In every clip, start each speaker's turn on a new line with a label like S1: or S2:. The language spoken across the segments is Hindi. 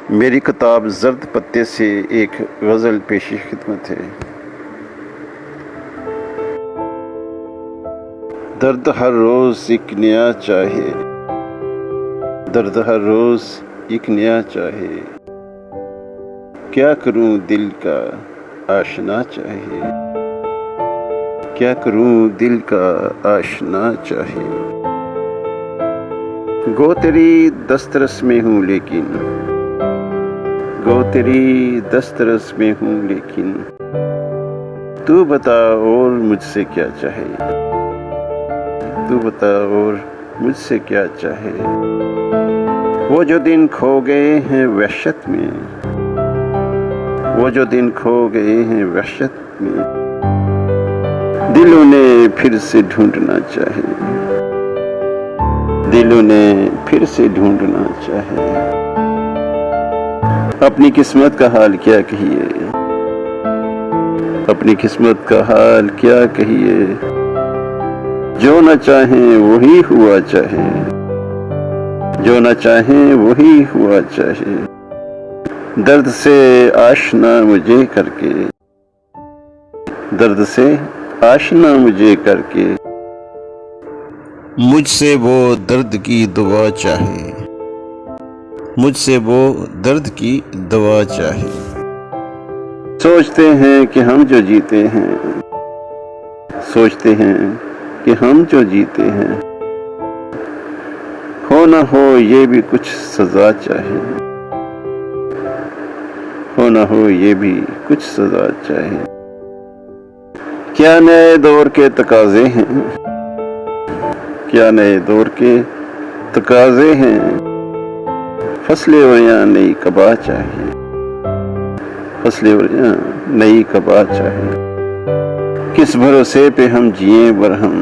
S1: मेरी किताब ज़र्द पत्ते से एक गज़ल पेशी खिदमत है। दर्द हर रोज़ एक नया चाहे, दर्द हर रोज़ एक नया चाहे, क्या करूं दिल का आशना चाहे, क्या करूं दिल का आशना चाहे। गो तेरी दस्तरस में हूँ लेकिन, गो तेरी दस्तरस में हूँ लेकिन, तू बता और मुझसे क्या चाहे, तू बता और मुझसे क्या चाहे। वो जो दिन खो गए हैं वहशत में, वो जो दिन खो गए हैं वहशत में, दिलों ने फिर से ढूंढना चाहे, दिलों ने फिर से ढूंढना चाहे। अपनी किस्मत का हाल क्या कहिए, अपनी किस्मत का हाल क्या कहिए, जो न चाहें वही हुआ चाहे, जो न चाहें वही हुआ चाहे। दर्द से आशना मुझे करके, दर्द से आशना मुझे करके, मुझसे वो दर्द की दुआ चाहे, मुझसे वो दर्द की दवा चाहे। सोचते हैं कि हम जो जीते हैं, सोचते हैं कि हम जो जीते हैं, हो ना हो ये भी कुछ सजा चाहे, हो ना हो ये भी कुछ सजा चाहे। क्या नए दौर के तकाजे हैं, क्या नए दौर के तकाजे हैं। फसले वरियाँ नई कबा चाहिए, फसले वरियाँ नई कबा चाहिए। किस भरोसे पे हम जिए बरहम,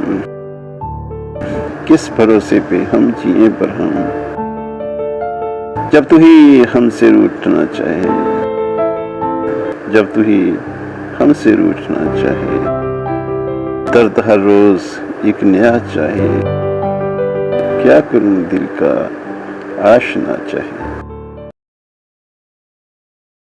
S1: किस भरोसे पे हम जिए बरहम, जब तू ही हमसे रूठना चाहे, जब तू ही हमसे रूठना चाहे। दर्द हर रोज एक नया चाहे, क्या करूं दिल का आशना चाहे।